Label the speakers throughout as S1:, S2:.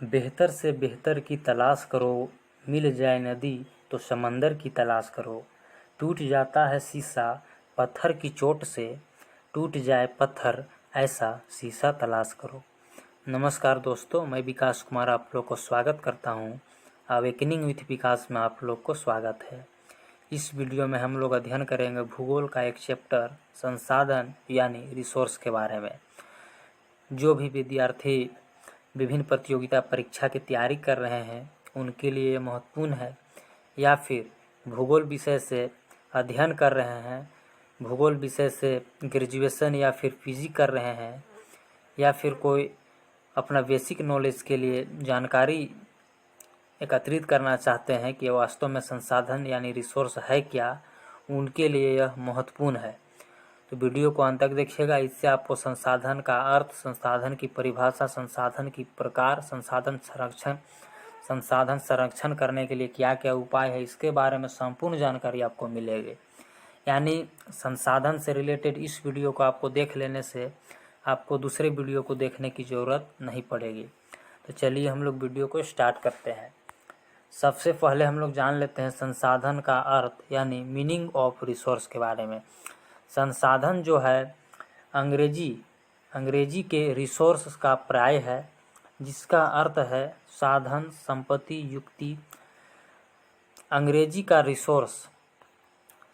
S1: बेहतर से बेहतर की तलाश करो, मिल जाए नदी तो समंदर की तलाश करो। टूट जाता है शीशा पत्थर की चोट से, टूट जाए पत्थर ऐसा शीशा तलाश करो। नमस्कार दोस्तों, मैं विकास कुमार आप लोग को स्वागत करता हूं। अवेकनिंग विथ विकास में आप लोग को स्वागत है। इस वीडियो में हम लोग अध्ययन करेंगे भूगोल का एक चैप्टर संसाधन यानी रिसोर्स के बारे में। जो भी विद्यार्थी विभिन्न प्रतियोगिता परीक्षा की तैयारी कर रहे हैं उनके लिए महत्वपूर्ण है, या फिर भूगोल विषय से अध्ययन कर रहे हैं, भूगोल विषय से ग्रेजुएशन या फिर पीजी कर रहे हैं, या फिर कोई अपना बेसिक नॉलेज के लिए जानकारी एकत्रित करना चाहते हैं कि वास्तव में संसाधन यानी रिसोर्स है क्या, उनके लिए यह महत्वपूर्ण है। तो वीडियो को अंत तक देखिएगा। इससे आपको संसाधन का अर्थ, संसाधन की परिभाषा, संसाधन की प्रकार, संसाधन संरक्षण करने के लिए क्या क्या उपाय है, इसके बारे में संपूर्ण जानकारी आपको मिलेगी। यानी संसाधन से रिलेटेड इस वीडियो को आपको देख लेने से आपको दूसरे वीडियो को देखने की ज़रूरत नहीं पड़ेगी। तो चलिए हम लोग वीडियो को स्टार्ट करते हैं। सबसे पहले हम लोग जान लेते हैं संसाधन का अर्थ यानी मीनिंग ऑफ रिसोर्स के बारे में। संसाधन जो है अंग्रेजी के रिसोर्स का पर्याय है, जिसका अर्थ है साधन, संपत्ति, युक्ति। अंग्रेजी का रिसोर्स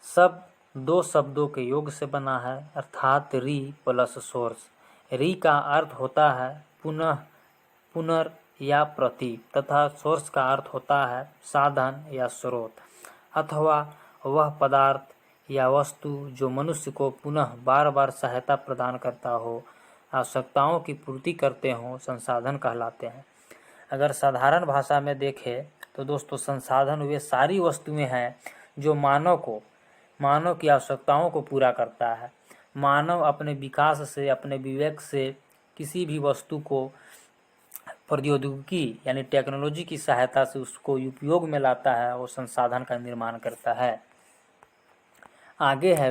S1: सब दो शब्दों के योग से बना है, अर्थात री प्लस सोर्स। री का अर्थ होता है पुनः, पुनर् या प्रति, तथा सोर्स का अर्थ होता है साधन या स्रोत, अथवा वह पदार्थ या वस्तु जो मनुष्य को पुनः बार बार सहायता प्रदान करता हो, आवश्यकताओं की पूर्ति करते हों, संसाधन कहलाते हैं। अगर साधारण भाषा में देखें तो दोस्तों, संसाधन वे सारी वस्तुएं हैं जो मानव की आवश्यकताओं को पूरा करता है। मानव अपने विकास से, अपने विवेक से किसी भी वस्तु को प्रौद्योगिकी यानी टेक्नोलॉजी की सहायता से उसको उपयोग में लाता है, वो संसाधन का निर्माण करता है। आगे है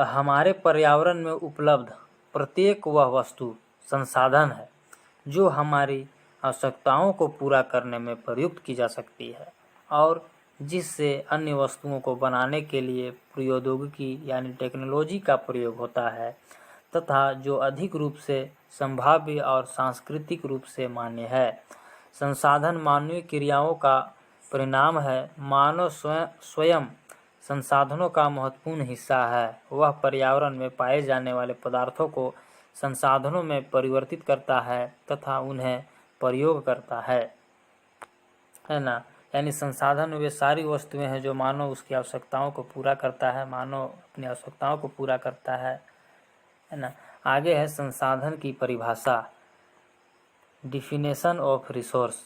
S1: हमारे पर्यावरण में उपलब्ध प्रत्येक वह वस्तु संसाधन है जो हमारी आवश्यकताओं को पूरा करने में प्रयुक्त की जा सकती है, और जिससे अन्य वस्तुओं को बनाने के लिए प्रौद्योगिकी यानी टेक्नोलॉजी का प्रयोग होता है, तथा जो अधिक रूप से संभाव्य और सांस्कृतिक रूप से मान्य है। संसाधन मानवीय क्रियाओं का परिणाम है। मानव स्वयं संसाधनों का महत्वपूर्ण हिस्सा है। वह पर्यावरण में पाए जाने वाले पदार्थों को संसाधनों में परिवर्तित करता है तथा उन्हें प्रयोग करता है ना। यानी संसाधन वे सारी वस्तुएं हैं जो मानव उसकी आवश्यकताओं को पूरा करता है, मानव अपनी आवश्यकताओं को पूरा करता है ना। आगे है संसाधन की परिभाषा, डिफिनेशन ऑफ रिसोर्स।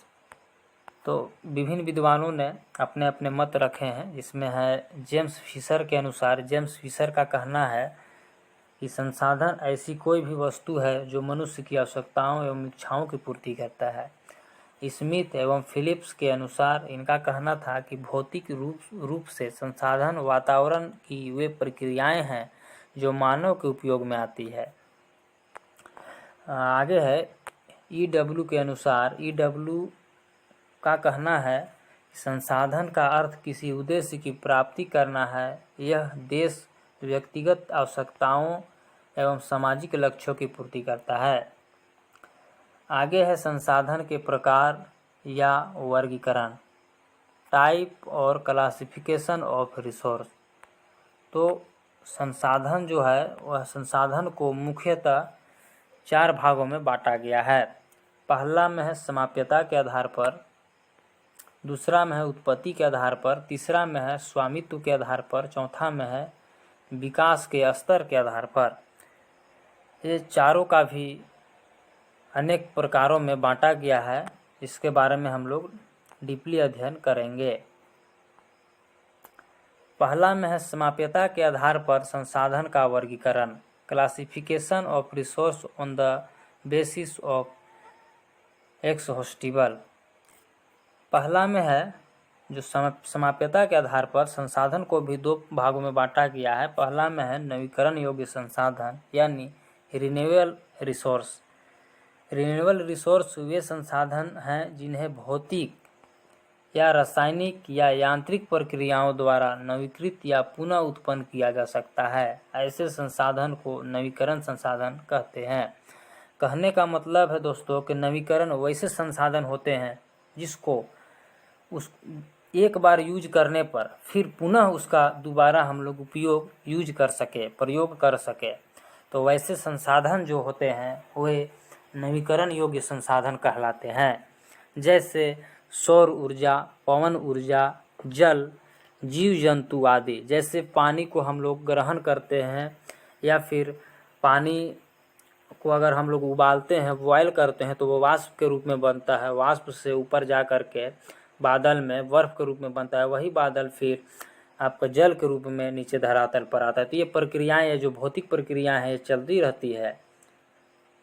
S1: तो विभिन्न विद्वानों ने अपने अपने मत रखे हैं, जिसमें है जेम्स फिशर के अनुसार, जेम्स फिशर का कहना है कि संसाधन ऐसी कोई भी वस्तु है जो मनुष्य की आवश्यकताओं एवं इच्छाओं की पूर्ति करता है। स्मिथ एवं फिलिप्स के अनुसार इनका कहना था कि भौतिक रूप से संसाधन वातावरण की वे प्रक्रियाएं हैं जो मानव के उपयोग में आती है। आगे है ईडब्ल्यू के अनुसार, ईडब्ल्यू का कहना है संसाधन का अर्थ किसी उद्देश्य की प्राप्ति करना है। यह देश व्यक्तिगत आवश्यकताओं एवं सामाजिक लक्ष्यों की पूर्ति करता है। आगे है संसाधन के प्रकार या वर्गीकरण, टाइप और क्लासिफिकेशन ऑफ रिसोर्स। तो संसाधन जो है वह संसाधन को मुख्यतः 4 भागों में बांटा गया है। पहला में है समाप्यता के आधार पर, दूसरा में है उत्पत्ति के आधार पर, तीसरा में है स्वामित्व के आधार पर, चौथा में है विकास के स्तर के आधार पर। ये चारों का भी अनेक प्रकारों में बांटा गया है, इसके बारे में हम लोग डीपली अध्ययन करेंगे। पहला में है समाप्यता के आधार पर संसाधन का वर्गीकरण, classification of resource on the basis of exhaustible. पहला में है जो समाप्यता के आधार पर संसाधन को भी 2 भागों में बांटा गया है। पहला में है नवीकरण योग्य संसाधन यानी रिन्यूएबल रिसोर्स, रिन्यूएबल रिसोर्स वे संसाधन हैं जिन्हें भौतिक या रासायनिक या यांत्रिक प्रक्रियाओं द्वारा नवीकृत या पुनः उत्पन्न किया जा सकता है। ऐसे संसाधन को नवीकरण संसाधन कहते हैं। कहने का मतलब है दोस्तों कि नवीकरण वैसे संसाधन होते हैं जिसको उस एक बार यूज करने पर फिर पुनः उसका दोबारा हम लोग यूज कर सके, प्रयोग कर सके। तो वैसे संसाधन जो होते हैं वे नवीकरण योग्य संसाधन कहलाते हैं। जैसे सौर ऊर्जा, पवन ऊर्जा, जल, जीव जंतु आदि। जैसे पानी को हम लोग ग्रहण करते हैं या फिर पानी को अगर हम लोग उबालते हैं, बॉयल करते हैं, तो वो वाष्प के रूप में बनता है। वाष्प से ऊपर जा कर के बादल में बर्फ के रूप में बनता है। वही बादल फिर आपका जल के रूप में नीचे धरातल पर आता है। तो ये प्रक्रियाएं, जो भौतिक प्रक्रियाएं हैं, चलती रहती है।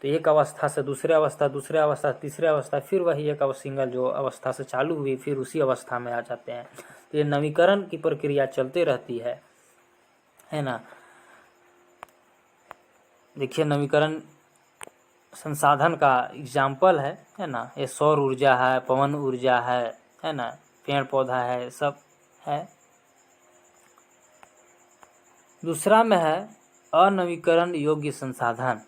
S1: तो एक अवस्था से दूसरे अवस्था, दूसरे अवस्था तीसरे अवस्था, फिर वही एक सिंगल जो अवस्था से चालू हुई फिर उसी अवस्था में आ जाते हैं। तो ये नवीकरण की प्रक्रिया चलते रहती है ना। देखिए नवीकरण संसाधन का एग्जाम्पल है ना। ये सौर ऊर्जा है, पवन ऊर्जा है ना, पेड़ पौधा है, सब है। दूसरा में है अनवीकरण योग्य संसाधन,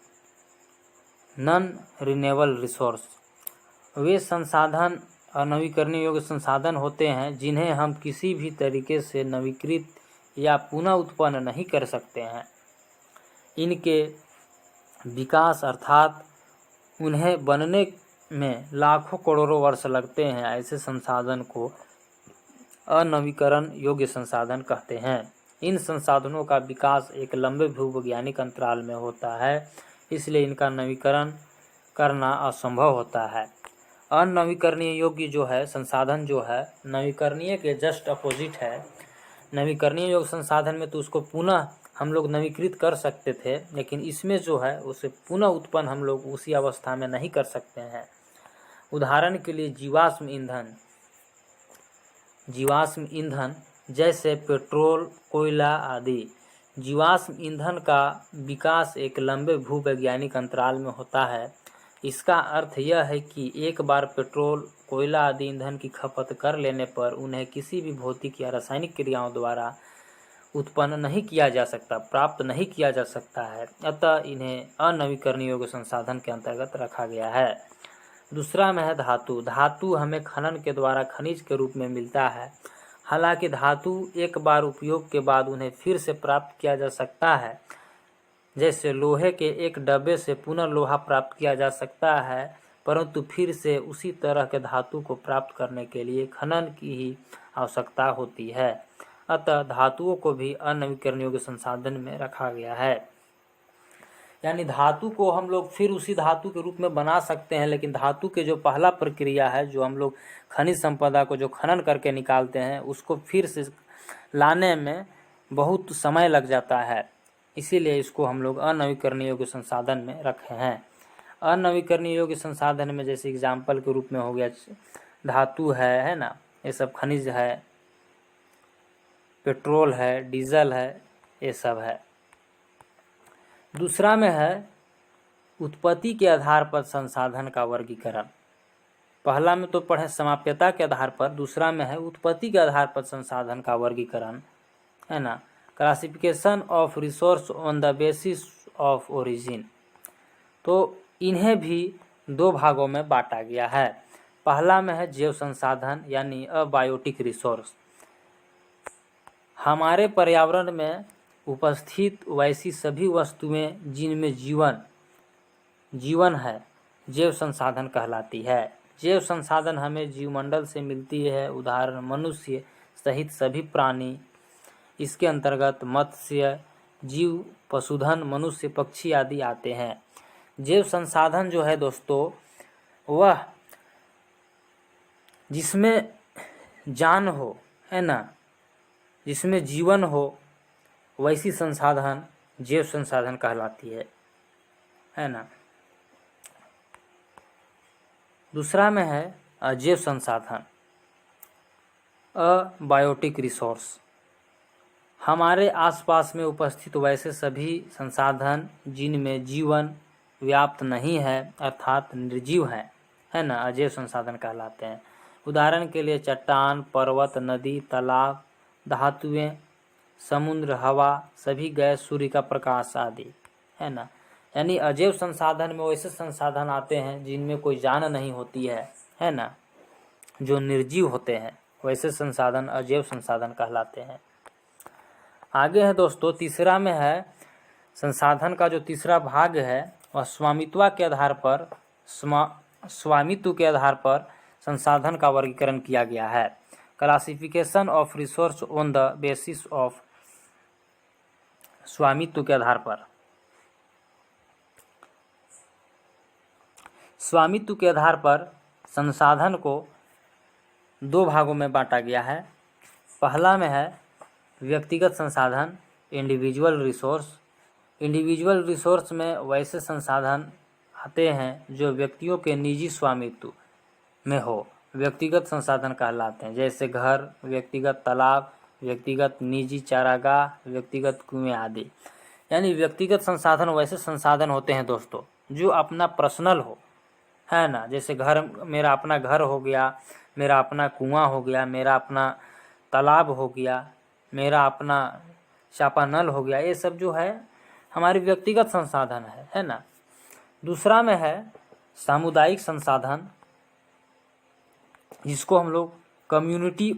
S1: नॉन रिन्यूएबल रिसोर्स। वे संसाधन अनवीकरणीय योग्य संसाधन होते हैं जिन्हें हम किसी भी तरीके से नवीकृत या पुनः उत्पन्न नहीं कर सकते हैं। इनके विकास अर्थात उन्हें बनने में लाखों करोड़ों वर्ष लगते हैं। ऐसे संसाधन को अनवीकरण योग्य संसाधन कहते हैं। इन संसाधनों का विकास एक लंबे भूवैज्ञानिक अंतराल में होता है, इसलिए इनका नवीकरण करना असंभव होता है। अनवीकरणीय योग्य जो है संसाधन जो है नवीकरणीय के जस्ट अपोजिट है। नवीकरणीय योग्य संसाधन में तो उसको पुनः हम लोग नवीकृत कर सकते थे, लेकिन इसमें जो है उसे पुनः उत्पन्न हम लोग उसी अवस्था में नहीं कर सकते हैं। उदाहरण के लिए जीवाश्म ईंधन जैसे पेट्रोल, कोयला आदि। जीवाश्म ईंधन का विकास एक लंबे भूवैज्ञानिक अंतराल में होता है। इसका अर्थ यह है कि एक बार पेट्रोल, कोयला आदि ईंधन की खपत कर लेने पर उन्हें किसी भी भौतिक या रासायनिक क्रियाओं द्वारा उत्पन्न नहीं किया जा सकता, प्राप्त नहीं किया जा सकता है। अतः इन्हें अनवीकरणीय योग्य संसाधन के अंतर्गत रखा गया है। दूसरा में है धातु। धातु हमें खनन के द्वारा खनिज के रूप में मिलता है। हालांकि धातु एक बार उपयोग के बाद उन्हें फिर से प्राप्त किया जा सकता है। जैसे लोहे के एक डब्बे से पुनः लोहा प्राप्त किया जा सकता है, परंतु फिर से उसी तरह के धातु को प्राप्त करने के लिए खनन की ही आवश्यकता होती है। अतः धातुओं को भी अनवीकरणीय योग्य संसाधन में रखा गया है। यानी धातु को हम लोग फिर उसी धातु के रूप में बना सकते हैं, लेकिन धातु के जो पहला प्रक्रिया है, जो हम लोग खनिज संपदा को जो खनन करके निकालते हैं, उसको फिर से लाने में बहुत समय लग जाता है। इसीलिए इसको हम लोग अनवीकरणीय योग्य संसाधन में रखे हैं। अनवीकरणीय योग्य संसाधन में जैसे एग्जाम्पल के रूप में हो गया धातु है ना, ये सब खनिज है, पेट्रोल है, डीजल है, ये सब है। दूसरा में है उत्पत्ति के आधार पर संसाधन का वर्गीकरण। पहला में तो पढ़े समाप्यता के आधार पर, दूसरा में है उत्पत्ति के आधार पर संसाधन का वर्गीकरण, है ना। Classification of resource on the basis of origin. तो इन्हें भी दो भागों में बांटा गया है। पहला में है जैव संसाधन यानी अबायोटिक रिसोर्स। हमारे पर्यावरण में उपस्थित वैसी सभी वस्तुएं जिनमें जीवन है, जैव संसाधन कहलाती है। जैव संसाधन हमें जीवमंडल से मिलती है। उदाहरण मनुष्य सहित सभी प्राणी, इसके अंतर्गत मत्स्य जीव, पशुधन, मनुष्य, पक्षी आदि आते हैं। जैव संसाधन जो है दोस्तों, वह जिसमें जान हो, है ना, जिसमें जीवन हो, वैसी संसाधन जैव संसाधन कहलाती है ना। दूसरा में है अजैव संसाधन, अबायोटिक रिसोर्स। हमारे आसपास में उपस्थित वैसे सभी संसाधन जिनमें जीवन व्याप्त नहीं है अर्थात निर्जीव है ना, अजैव संसाधन कहलाते हैं। उदाहरण के लिए चट्टान, पर्वत, नदी, तालाब, धातुएं, समुद्र, हवा, सभी गैस, सूर्य का प्रकाश आदि, है ना। यानी अजैव संसाधन में वैसे संसाधन आते हैं जिनमें कोई जान नहीं होती है ना, जो निर्जीव होते हैं, वैसे संसाधन अजैव संसाधन कहलाते हैं। आगे है दोस्तों, तीसरा में है संसाधन का जो तीसरा भाग है वह स्वामित्व के आधार पर संसाधन का वर्गीकरण किया गया है। Classification of resource on the basis of स्वामित्व के आधार पर। स्वामित्व के आधार पर संसाधन को दो भागों में बांटा गया है। पहला में है व्यक्तिगत संसाधन, इंडिविजुअल रिसोर्स। इंडिविजुअल रिसोर्स में वैसे संसाधन आते हैं जो व्यक्तियों के निजी स्वामित्व में हो, व्यक्तिगत संसाधन कहलाते हैं। जैसे घर, व्यक्तिगत तालाब, व्यक्तिगत निजी चारागाह, व्यक्तिगत कुएं आदि। यानी व्यक्तिगत संसाधन वैसे संसाधन होते हैं दोस्तों जो अपना पर्सनल हो, है ना। जैसे घर, मेरा अपना घर हो गया, मेरा अपना कुआं हो गया, मेरा अपना तालाब हो गया, मेरा अपना चापानल हो गया, ये सब जो है हमारे व्यक्तिगत संसाधन है ना। दूसरा में है सामुदायिक संसाधन, जिसको हम लोग कम्युनिटी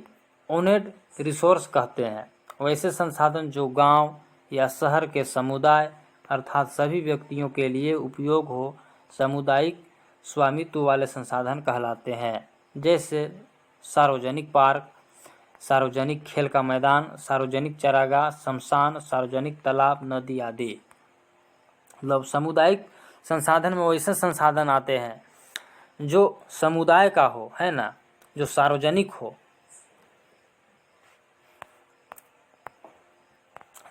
S1: ओनेड रिसोर्स कहते हैं। वैसे संसाधन जो गांव या शहर के समुदाय अर्थात सभी व्यक्तियों के लिए उपयोग हो, सामुदायिक स्वामित्व वाले संसाधन कहलाते हैं। जैसे सार्वजनिक पार्क, सार्वजनिक खेल का मैदान, सार्वजनिक चारागाह, शमशान, सार्वजनिक तालाब, नदी आदि। मतलब सामुदायिक संसाधन में वैसे संसाधन आते हैं जो समुदाय का हो, है ना, जो सार्वजनिक हो।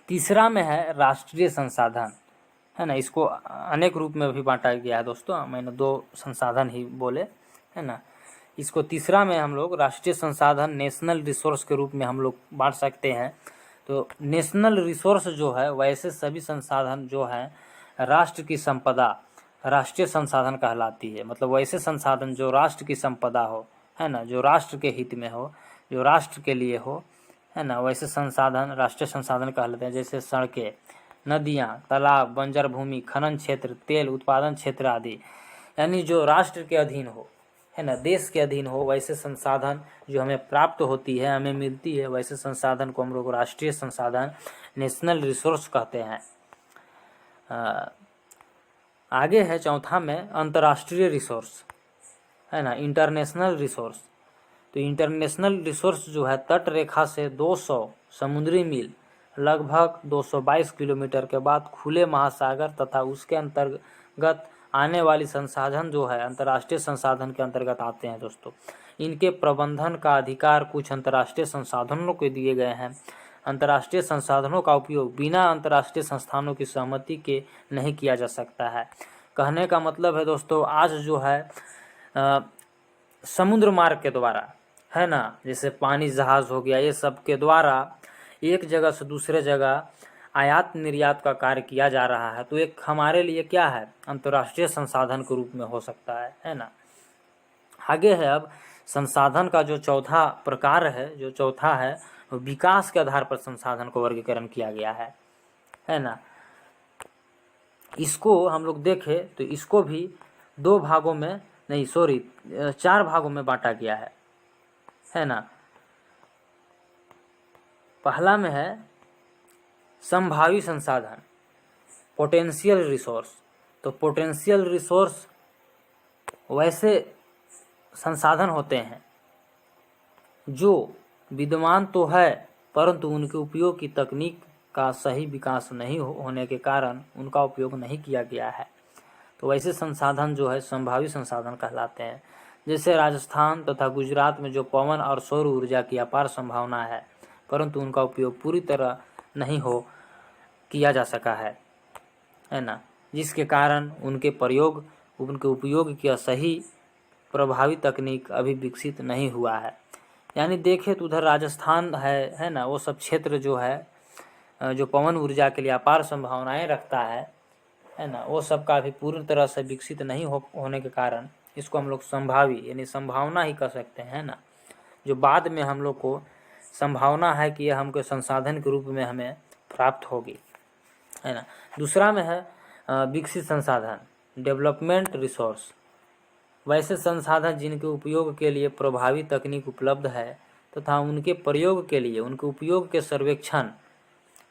S1: तीसरा में है राष्ट्रीय संसाधन, है ना। इसको अनेक रूप में भी बांटा गया है दोस्तों, मैंने दो संसाधन ही बोले, है ना। इसको तीसरा में हम लोग राष्ट्रीय संसाधन, नेशनल रिसोर्स के रूप में हम लोग बांट सकते हैं। तो नेशनल रिसोर्स जो है वैसे सभी संसाधन जो हैं राष्ट्र की संपदा, राष्ट्रीय संसाधन कहलाती है। मतलब वैसे संसाधन जो राष्ट्र की संपदा हो, है ना, जो राष्ट्र के हित में हो, जो राष्ट्र के लिए हो, है ना, वैसे संसाधन राष्ट्रीय संसाधन कहलाते हैं। जैसे सड़कें, नदियाँ, तालाब, बंजर भूमि, खनन क्षेत्र, तेल उत्पादन क्षेत्र आदि। यानी जो राष्ट्र के अधीन हो, है ना, देश के अधीन हो, वैसे संसाधन जो हमें प्राप्त होती है, हमें मिलती है, वैसे संसाधन को हम लोग राष्ट्रीय संसाधन, नेशनल रिसोर्स कहते हैं। आगे है चौथा में अंतर्राष्ट्रीय रिसोर्स, है ना, इंटरनेशनल रिसोर्स। तो इंटरनेशनल रिसोर्स जो है तट रेखा से 200 समुद्री मील लगभग 222 किलोमीटर के बाद खुले महासागर तथा उसके अंतर्गत आने वाली संसाधन जो है अंतर्राष्ट्रीय संसाधन के अंतर्गत आते हैं दोस्तों। इनके प्रबंधन का अधिकार कुछ अंतर्राष्ट्रीय संसाधनों को दिए गए हैं। अंतर्राष्ट्रीय संसाधनों का उपयोग बिना अंतर्राष्ट्रीय संस्थानों की सहमति के नहीं किया जा सकता है। कहने का मतलब है दोस्तों, आज जो है समुद्र मार्ग के द्वारा, है ना, जैसे पानी जहाज हो गया, ये सब के द्वारा एक जगह से दूसरे जगह आयात निर्यात का कार्य किया जा रहा है। तो एक हमारे लिए क्या है, अंतर्राष्ट्रीय संसाधन के रूप में हो सकता है ना। आगे है अब संसाधन का जो चौथा प्रकार है, जो चौथा है, विकास के आधार पर संसाधन को वर्गीकरण किया गया है ना। इसको हम लोग देखें तो इसको भी दो भागों में नहीं, सॉरी, 4 भागों में बांटा गया है ना। पहला में है संभावी संसाधन, पोटेंशियल रिसोर्स। तो पोटेंशियल रिसोर्स वैसे संसाधन होते हैं जो विद्यमान तो है परंतु उनके उपयोग की तकनीक का सही विकास नहीं होने के कारण उनका उपयोग नहीं किया गया है। तो वैसे संसाधन जो है संभावी संसाधन कहलाते हैं। जैसे राजस्थान तथा गुजरात में जो पवन और सौर ऊर्जा की अपार संभावना है परंतु उनका उपयोग पूरी तरह नहीं किया जा सका है ना, जिसके कारण उनके उपयोग की सही प्रभावी तकनीक अभी विकसित नहीं हुआ है। यानी देखें तो उधर राजस्थान है ना, वो सब क्षेत्र जो है जो पवन ऊर्जा के लिए अपार संभावनाएं रखता है है ना, वो सबका अभी पूरी तरह से विकसित नहीं होने के कारण इसको हम लोग संभावी यानी संभावना ही कह सकते हैं ना, जो बाद में हम लोग को संभावना है कि यह हमको संसाधन के रूप में हमें प्राप्त होगी, है ना। दूसरा में है विकसित संसाधन, डेवलपमेंट रिसोर्स, वैसे संसाधन जिनके उपयोग के लिए प्रभावी तकनीक उपलब्ध है तथा उनके प्रयोग के लिए उनके उपयोग के सर्वेक्षण,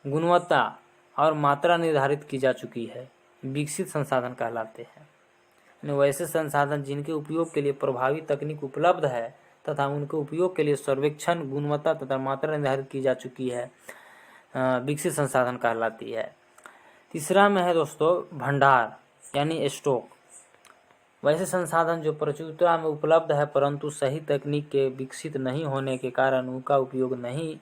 S1: गुणवत्ता और मात्रा निर्धारित की जा चुकी है, विकसित संसाधन कहलाते हैं। वैसे संसाधन जिनके उपयोग के लिए प्रभावी तकनीक उपलब्ध है तथा उनके उपयोग के लिए सर्वेक्षण, गुणवत्ता तथा मात्रा निर्धारित की जा चुकी है, विकसित संसाधन कहलाती है। तीसरा में है दोस्तों भंडार यानी स्टॉक, वैसे संसाधन जो प्रचुरता में उपलब्ध है परंतु सही तकनीक के विकसित नहीं होने के कारण उनका उपयोग नहीं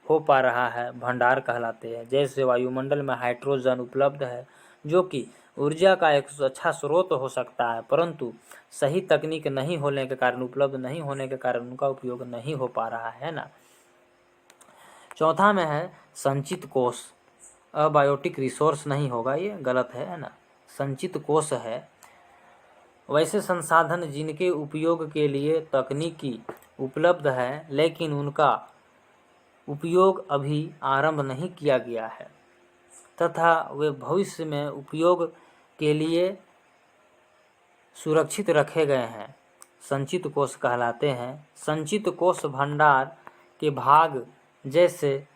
S1: हो पा रहा है, भंडार कहलाते हैं। जैसे वायुमंडल में हाइड्रोजन उपलब्ध है जो कि ऊर्जा का एक अच्छा स्रोत हो सकता है, परंतु सही तकनीक नहीं होने के कारण, उपलब्ध नहीं होने के कारण उनका उपयोग नहीं हो पा रहा है ना। चौथा में है संचित कोष, अबायोटिक रिसोर्स नहीं होगा, ये गलत है ना, संचित कोष है। वैसे संसाधन जिनके उपयोग के लिए तकनीकी उपलब्ध है लेकिन उनका उपयोग अभी आरंभ नहीं किया गया है तथा वे भविष्य में उपयोग के लिए सुरक्षित रखे गए हैं, संचित कोष कहलाते हैं। संचित कोष भंडार के भाग जैसे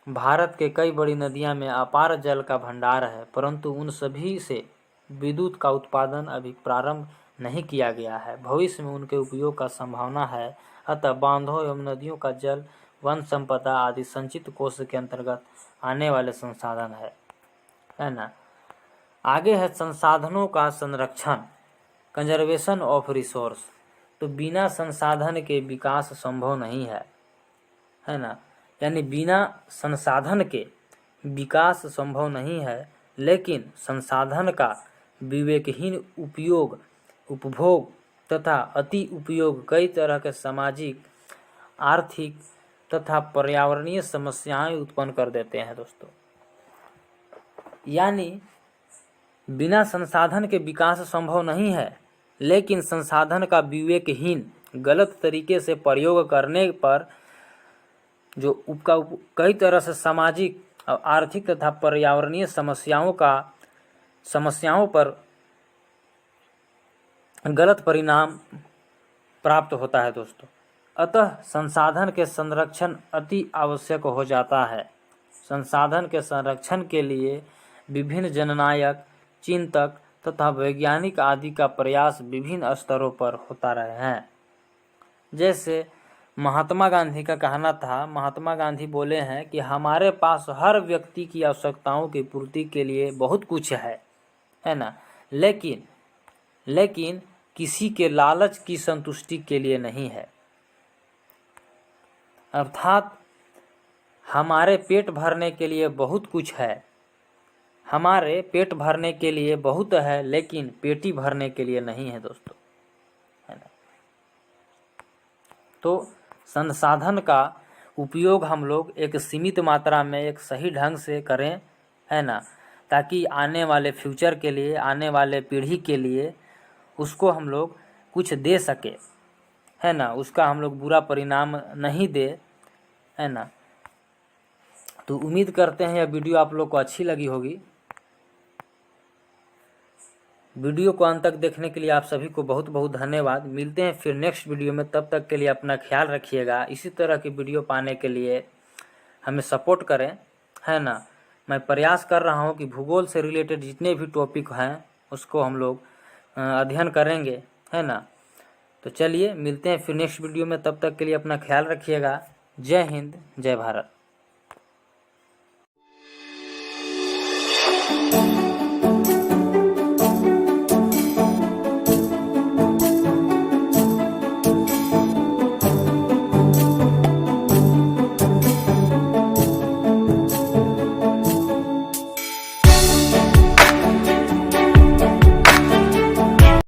S1: भारत के कई बड़ी नदियां में अपार जल का भंडार है, परंतु उन सभी से विद्युत का उत्पादन अभी प्रारंभ नहीं किया गया है, भविष्य में उनके उपयोग का संभावना है। अतः बांधों एवं नदियों का जल, वन संपदा आदि संचित कोष के अंतर्गत आने वाले संसाधन है ना। आगे है संसाधनों का संरक्षण, कंजर्वेशन ऑफ रिसोर्स, तो बिना संसाधन के विकास संभव नहीं है ना, यानी बिना संसाधन के विकास संभव नहीं है, लेकिन संसाधन का विवेकहीन उपयोग, उपभोग तथा अति उपयोग कई तरह के सामाजिक, आर्थिक तथा पर्यावरणीय समस्याएं उत्पन्न कर देते हैं दोस्तों। यानी बिना संसाधन के विकास संभव नहीं है, लेकिन संसाधन का विवेकहीन गलत तरीके से प्रयोग करने पर जो कई तरह से सामाजिक और आर्थिक तथा पर्यावरणीय समस्याओं पर गलत परिणाम प्राप्त होता है दोस्तों। अतः संसाधन के संरक्षण अति आवश्यक हो जाता है। संसाधन के संरक्षण के लिए विभिन्न जननायक, चिंतक तथा वैज्ञानिक आदि का प्रयास विभिन्न स्तरों पर होता रहे हैं। जैसे महात्मा गांधी का कहना था, महात्मा गांधी बोले हैं कि हमारे पास हर व्यक्ति की आवश्यकताओं की पूर्ति के लिए बहुत कुछ है ना, लेकिन किसी के लालच की संतुष्टि के लिए नहीं है। अर्थात हमारे पेट भरने के लिए बहुत कुछ है, हमारे पेट भरने के लिए बहुत है, लेकिन पेटी भरने के लिए नहीं है दोस्तों, है ना। तो संसाधन का उपयोग हम लोग एक सीमित मात्रा में एक सही ढंग से करें, है ना, ताकि आने वाले फ्यूचर के लिए, आने वाले पीढ़ी के लिए उसको हम लोग कुछ दे सके, है ना, उसका हम लोग बुरा परिणाम नहीं दे, है ना। तो उम्मीद करते हैं यह वीडियो आप लोग को अच्छी लगी होगी। वीडियो को अंत तक देखने के लिए आप सभी को बहुत बहुत धन्यवाद। मिलते हैं फिर नेक्स्ट वीडियो में, तब तक के लिए अपना ख्याल रखिएगा। इसी तरह की वीडियो पाने के लिए हमें सपोर्ट करें, है ना। मैं प्रयास कर रहा हूं कि भूगोल से रिलेटेड जितने भी टॉपिक हैं उसको हम लोग अध्ययन करेंगे, है ना। तो चलिए मिलते हैं फिर नेक्स्ट वीडियो में, तब तक के लिए अपना ख्याल रखिएगा। जय हिंद, जय भारत।